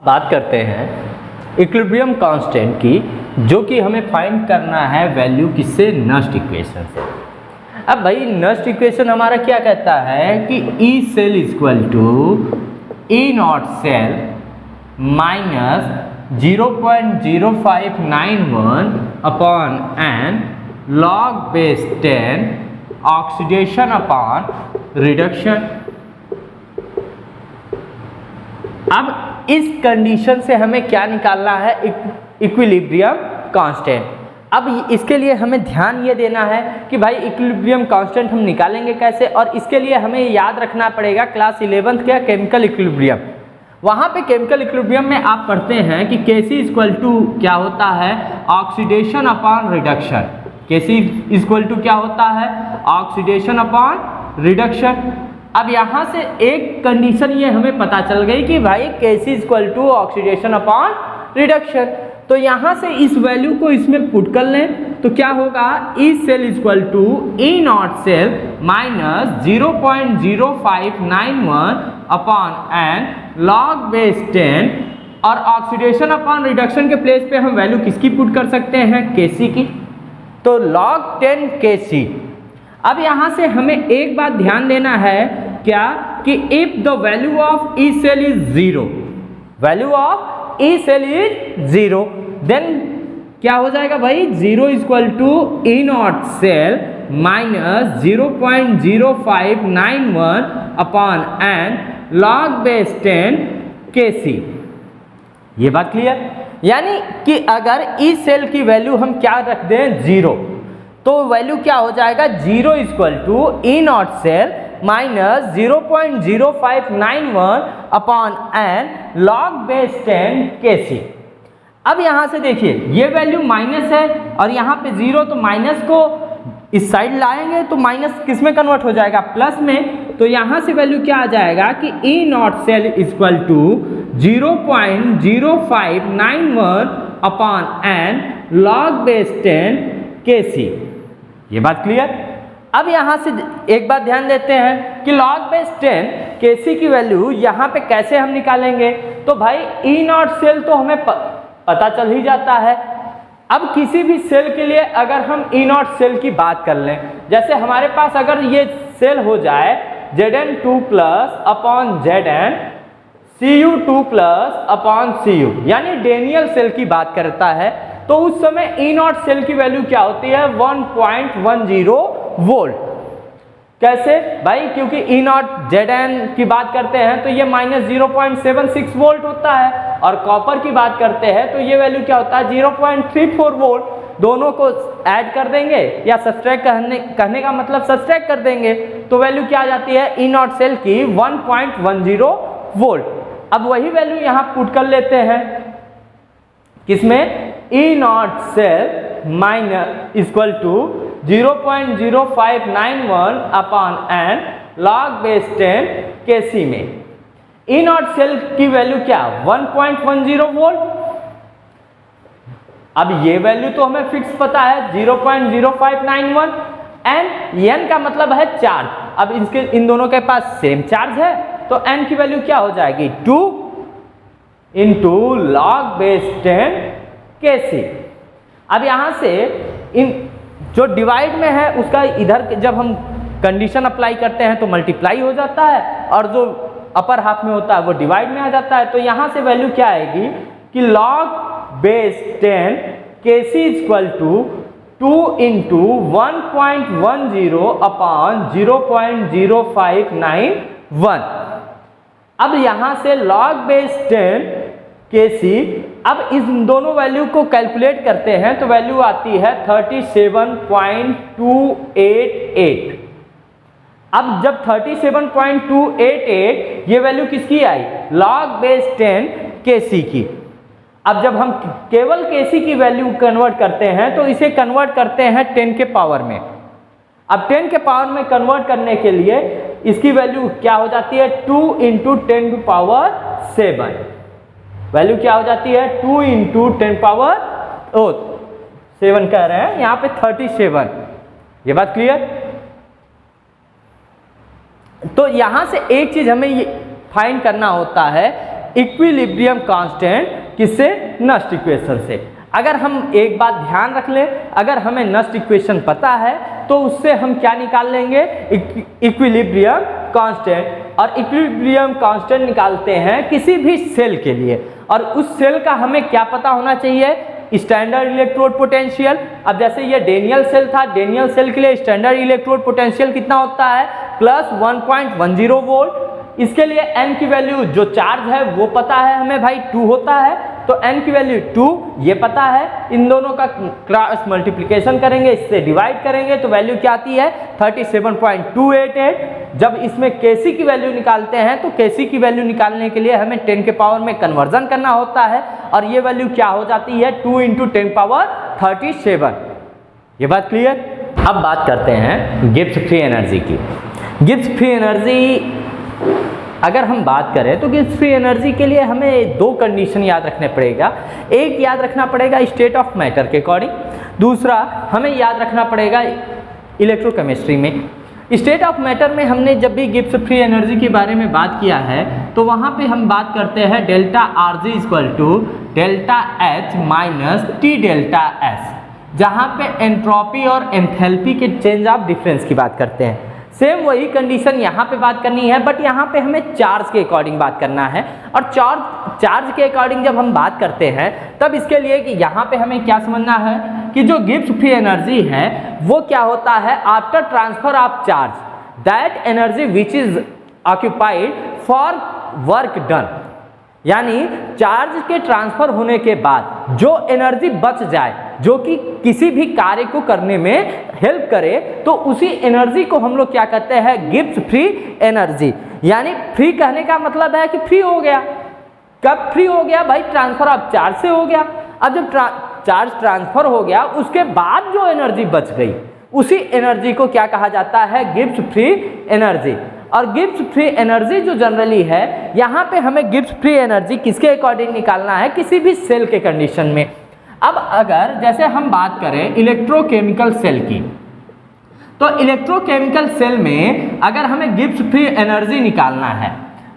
बात करते हैं इक्विलिब्रियम कांस्टेंट की, जो कि हमें फाइंड करना है वैल्यू किससे, नस्ट इक्वेशन से। अब भाई नस्ट इक्वेशन हमारा क्या कहता है कि E cell equal to E naught cell minus 0.0591 upon n log base 10 oxidation upon reduction. अब इस कंडीशन से हमें क्या निकालना है, इक्विलिब्रियम कांस्टेंट। अब इसके लिए हमें ध्यान ये देना है कि भाई इक्विलिब्रियम कांस्टेंट हम निकालेंगे कैसे, और इसके लिए हमें याद रखना पड़ेगा क्लास 11th का केमिकल इक्विलिब्रियम। वहाँ पे केमिकल इक्विलिब्रियम में आप पढ़ते हैं कि Kc इक्वल टू क्या होता है, oxidation upon reduction. Kc equal to क्या होता है, ऑक्सीडेशन अपॉन रिडक्शन। अब यहाँ से एक कंडीशन ये हमें पता चल गई कि भाई Kc equal to oxidation upon reduction. तो यहाँ से इस वैल्यू को इसमें पुट कर लें तो क्या होगा, E cell equal to E naught cell minus 0.0591 upon n log base 10, और ऑक्सीडेशन अपॉन रिडक्शन के प्लेस पे हम वैल्यू किसकी पुट कर सकते हैं, Kc की, तो log 10 Kc। अब यहाँ से हमें एक बात ध्यान देना है क्या, कि if the value of E cell is 0, value of E cell is 0, then क्या हो जाएगा भाई, 0 equal to E naught cell minus 0.0591 upon n log base 10 Kc। ये बात क्लियर, यानी कि अगर ई सेल की वैल्यू हम क्या रख दें, 0, तो वैल्यू क्या हो जाएगा, 0 equal to E naught cell minus 0.0591 upon n log base 10 Kc। अब यहाँ से देखिए ये वैल्यू माइनस है और यहाँ पे 0, तो माइनस को इस साइड लाएंगे तो माइनस किस में कन्वर्ट हो जाएगा, प्लस में। तो यहाँ से वैल्यू क्या आ जाएगा कि E naught cell equal to 0.0591 upon n log base 10 Kc। ये बात क्लियर। अब यहाँ से एक बात ध्यान देते हैं कि log बेस 10 Kc की वैल्यू यहाँ पे कैसे हम निकालेंगे, तो भाई ई नॉट सेल तो हमें पता चल ही जाता है। अब किसी भी सेल के लिए अगर हम ई नॉट सेल की बात कर लें, जैसे हमारे पास अगर ये सेल हो जाए Zn2 plus upon Zn, Cu2 plus upon Cu, यानी डेनियल सेल की बात करता है, तो उस समय ई नॉट सेल की वैल्यू क्या होती है, 1.10 वोल्ट। कैसे भाई, क्योंकि ई नॉट Zn की बात करते हैं तो ये माइनस 0.76 वोल्ट होता है, और कॉपर की बात करते हैं तो ये वैल्यू क्या होता है, 0.34 वोल्ट। दोनों को ऐड कर देंगे या सब्सट्रैक्ट करने का मतलब सब्सट्रैक्ट कर देंगे, तो वैल्यू क्या आ जाती है ई नॉट सेल की, 1.10 वोल्ट। अब वही वैल्यू यहाँ पुट कर लेते हैं किसमें, E naught cell minus equal to 0.0591 upon n log base 10 Kc में। ई नॉट सेल की वैल्यू क्या, 1.10 वोल्ट। अब ये वैल्यू तो हमें फिक्स पता है 0.0591, एन का मतलब है चार्ज। अब इन दोनों के पास सेम चार्ज है, तो एन की वैल्यू क्या हो जाएगी, 2 इंटू लॉग बेस 10 Kc। अब यहां से इन जो डिवाइड में है उसका इधर जब हम कंडीशन अप्लाई करते हैं तो मल्टीप्लाई हो जाता है, और जो अपर हाफ में होता है वो डिवाइड में आ जाता है। तो यहां से वैल्यू क्या आएगी कि log base 10 Kc equal to 2 into 1.10 upon 0.0591। अब यहां से लॉग बेस 10 Kc, अब इस दोनों वैल्यू को कैलकुलेट करते हैं तो वैल्यू आती है 37.288। अब जब 37.288 ये वैल्यू किसकी आई, लॉग बेस 10 Kc की। अब जब हम केवल Kc की वैल्यू कन्वर्ट करते हैं तो इसे कन्वर्ट करते हैं 10 के पावर में। अब 10 के पावर में कन्वर्ट करने के लिए इसकी वैल्यू क्या हो जाती है, 2 इंटू 10 पावर 7। वैल्यू क्या हो जाती है, 2 इंटू 10 पावर 7 कह रहे हैं यहाँ पे 37। ये बात क्लियर। तो यहां से एक चीज हमें ये फाइंड करना होता है इक्विलिब्रियम कांस्टेंट किससे? नस्ट इक्वेशन से। अगर हम एक बात ध्यान रख लें, अगर हमें नस्ट इक्वेशन पता है तो उससे हम क्या निकाल लेंगे? Equilibrium constant. और इक्विलिब्रियम कांस्टेंट निकालते हैं किसी भी सेल के लिए, और उस सेल का हमें क्या पता होना चाहिए? Standard electrode potential. अब जैसे ये डेनियल सेल था, डेनियल सेल के लिए स्टैंडर्ड इलेक्ट्रोड पोटेंशियल कितना होता है? Plus 1.10 volt. इसके लिए n की वैल्यू जो चार्ज है वो पता है हमें भाई 2 होता है, तो n की वैल्यू 2 ये पता है। इन दोनों का क्रॉस मल्टीप्लिकेशन करेंगे, इससे डिवाइड करेंगे तो वैल्यू क्या आती है? 37.288। जब इसमें Kc की वैल्यू निकालते हैं तो Kc की वैल्यू निकालने के लिए हमें 10 के पावर में कन्वर्जन करना होता है, और ये वैल्यू क्या हो जाती है? 2 × 10⁻37। ये बात क्लियर? अब बात करते हैं गिब्स फ्री एनर्जी की। गिब्स फ्री एनर्जी अगर हम बात करें तो गिब्स फ्री एनर्जी के लिए हमें 2 कंडीशन याद रखने पड़ेगा। एक याद रखना पड़ेगा स्टेट ऑफ मैटर के अकॉर्डिंग, दूसरा हमें याद रखना पड़ेगा इलेक्ट्रोकेमिस्ट्री में। स्टेट ऑफ मैटर में हमने जब भी गिब्स फ्री एनर्जी के बारे में बात किया है तो वहाँ पे हम बात करते हैं delta RG = delta H minus T delta S, जहाँ पे एंट्रोपी और एंथैल्पी के चेंज ऑफ डिफरेंस की बात करते हैं। सेम वही कंडीशन यहाँ पे बात करनी है, बट यहाँ पे हमें चार्ज के अकॉर्डिंग बात करना है। और चार्ज के अकॉर्डिंग जब हम बात करते हैं तब इसके लिए कि यहाँ पे हमें क्या समझना है कि जो गिब्स फ्री एनर्जी है वो क्या होता है? After transfer of charge, that energy which is occupied for work done. यानी चार्ज के ट्रांसफर होने के बाद जो एनर्जी बच जाए जो कि किसी भी कार्य को करने में हेल्प करे, तो उसी एनर्जी को हम लोग क्या कहते हैं? Gibbs free energy. यानी फ्री कहने का मतलब है कि फ्री हो गया। कब फ्री हो गया भाई? ट्रांसफर ऑफ चार्ज से हो गया। अब जब चार्ज ट्रांसफर हो गया उसके बाद जो एनर्जी बच गई उसी एनर्जी को क्या कहा जाता है? Gibbs free energy. और गिब्स फ्री एनर्जी जो जनरली है, यहाँ पे हमें गिब्स फ्री एनर्जी किसके अकॉर्डिंग निकालना है? किसी भी सेल के कंडीशन में। अब अगर जैसे हम बात करें इलेक्ट्रोकेमिकल सेल की, तो इलेक्ट्रोकेमिकल सेल में अगर हमें गिब्स फ्री एनर्जी निकालना है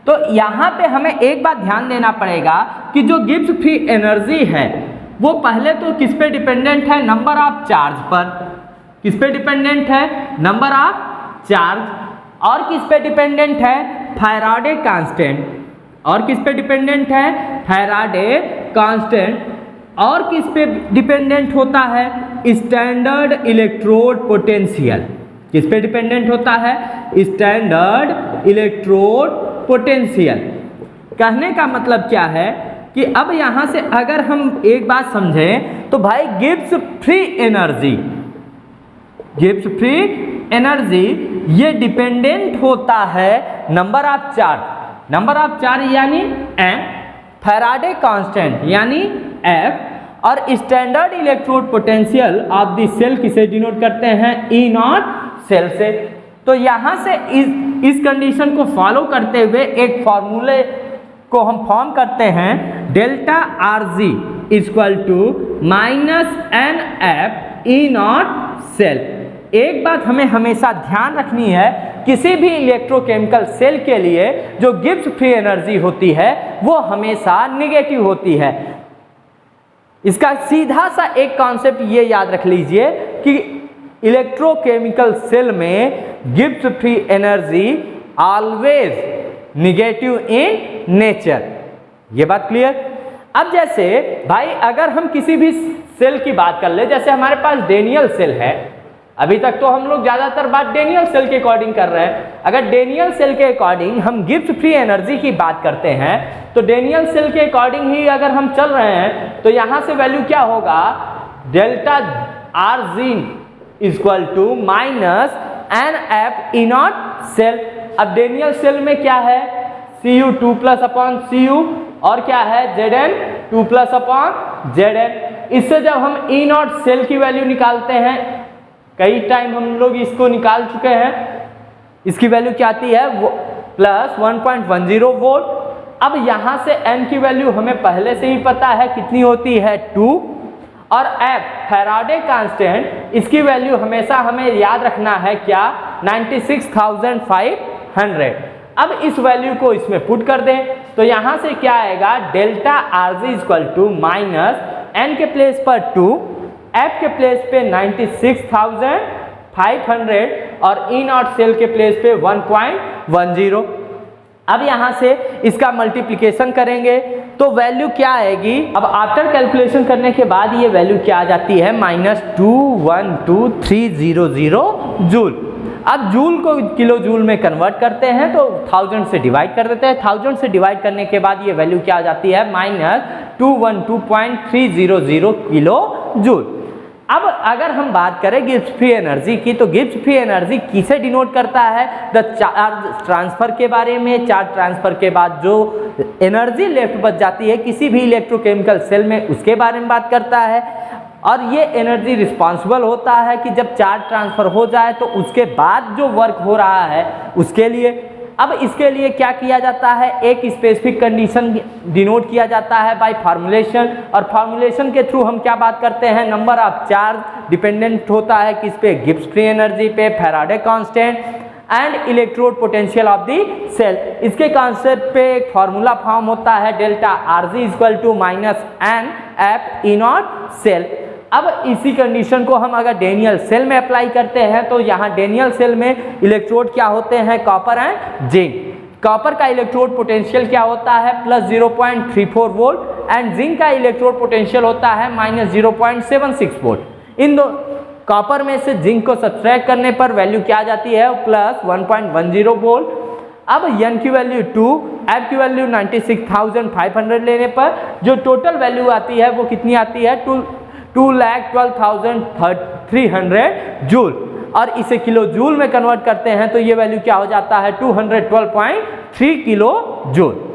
तो यहाँ पे हमें एक बात ध्यान देना पड़ेगा कि जो गिब्स फ्री एनर्जी है वो पहले तो किस पे डिपेंडेंट है? नंबर ऑफ चार्ज पर। किस पे डिपेंडेंट है? Number of charge. और किस पे डिपेंडेंट है? Faraday constant. और किस पे डिपेंडेंट है? Faraday constant. और किस पे डिपेंडेंट होता है? Standard electrode potential. किस पे डिपेंडेंट होता है? Standard electrode potential. कहने का मतलब क्या है कि अब यहाँ से अगर हम एक बात समझें तो भाई Gibbs free energy, Gibbs free energy ये डिपेंडेंट होता है number of charge. Number of charge यानी m, फैराडे कांस्टेंट यानी F, और standard electrode potential of the cell किसे डिनोट करते हैं? E0 सेल से। तो यहाँ से इस कंडीशन को फॉलो करते हुए एक फॉर्मूले को हम फॉर्म करते हैं, delta RG = -NF E0 cell. एक बात हमें हमेशा ध्यान रखनी है, किसी भी इलेक्ट्रोकेमिकल सेल के लिए जो गिब्स फ्री एनर्जी होती है वो हमेशा नेगेटिव होती है। इसका सीधा सा एक कॉन्सेप्ट ये याद रख लीजिए कि इलेक्ट्रोकेमिकल सेल में Gibbs free energy always negative in nature. ये बात क्लियर? अब जैसे भाई अगर हम किसी भी सेल की बात कर ले, जैसे हमारे पास डेनियल सेल है, अभी तक तो हम लोग ज़्यादातर बात डेनियल सेल के अकॉर्डिंग कर रहे हैं। अगर डेनियल सेल के अकॉर्डिंग हम गिब्स फ्री एनर्जी की बात करते हैं तो डेनियल सेल के अकॉर्डिंग ही अगर हम चल रहे हैं तो यहाँ से वैल्यू क्या होगा? Delta RG = -NF E0 cell. अब डेनियल सेल में क्या है? Cu 2+/Cu और क्या है? Zn 2+/Zn। इससे जब हम E0 सेल की वैल्यू निकालते हैं, कई टाइम हम लोग इसको निकाल चुके हैं, इसकी वैल्यू क्या आती है? वो प्लस 1.10 वोल्ट। अब यहाँ से n की वैल्यू हमें पहले से ही पता है कितनी होती है? 2। और F फैराडे कांस्टेंट, इसकी वैल्यू हमेशा हमें याद रखना है क्या? 96,500। अब इस वैल्यू को इसमें पुट कर दें तो यहाँ से क्या आएगा, delta R G equal to minus n के प्लेस पर 2, एफ के प्लेस पे 96,500 और ई नॉट सेल के प्लेस पे 1.10। अब यहाँ से इसका मल्टीप्लिकेशन करेंगे तो वैल्यू क्या आएगी, अब आफ्टर कैलकुलेशन करने के बाद ये वैल्यू क्या आ जाती है, -212300 जूल। अब जूल को किलो जूल में कन्वर्ट करते हैं तो 1000 से डिवाइड कर देते हैं, 1000 से डिवाइड करने के बाद ये वैल्यू क्या आ जाती है, -212.300 किलो जूल। अब अगर हम बात करें गिब्स फ्री एनर्जी की, तो गिब्स फ्री एनर्जी किसे डिनोट करता है, द चार्ज ट्रांसफर के बारे में। चार्ज ट्रांसफर के बाद जो एनर्जी लेफ्ट बच जाती है किसी भी इलेक्ट्रोकेमिकल सेल में, उसके बारे में बात करता है। और ये एनर्जी रिस्पॉन्सिबल होता है कि जब चार्ज ट्रांसफर हो जाए तो उसके बाद जो वर्क हो रहा है उसके लिए। अब इसके लिए क्या किया जाता है, एक स्पेसिफिक कंडीशन डिनोट किया जाता है बाय फार्मूलेशन, और फार्मूलेशन के थ्रू हम क्या बात करते हैं, नंबर ऑफ चार्ज डिपेंडेंट होता है किस पे, गिब्स फ्री एनर्जी पे, Faraday constant and electrode potential of the cell. इसके कॉन्सेप्ट पे एक फार्मूला फॉर्म होता है, delta R G equal to minus n F E naught cell. अब इसी कंडीशन को हम अगर डेनियल सेल में अप्लाई करते हैं तो यहाँ डेनियल सेल में इलेक्ट्रोड क्या होते हैं, कॉपर एंड जिंक। कॉपर का इलेक्ट्रोड पोटेंशियल क्या होता है, +0.34 वोल्ट, एंड जिंक का इलेक्ट्रोड पोटेंशियल होता है -0.76 वोल्ट। इन दो कॉपर में से जिंक को सब्ट्रैक्ट करने पर वैल्यू क्या आ जाती है, +1.10 वोल्ट। अब एन की वैल्यू 2, एफ की वैल्यू 96,500 लेने पर जो टोटल वैल्यू आती है वो कितनी आती है, 2,12,300 जूल। और इसे किलो जूल में कन्वर्ट करते हैं तो ये वैल्यू क्या हो जाता है, 212.3 किलो जूल।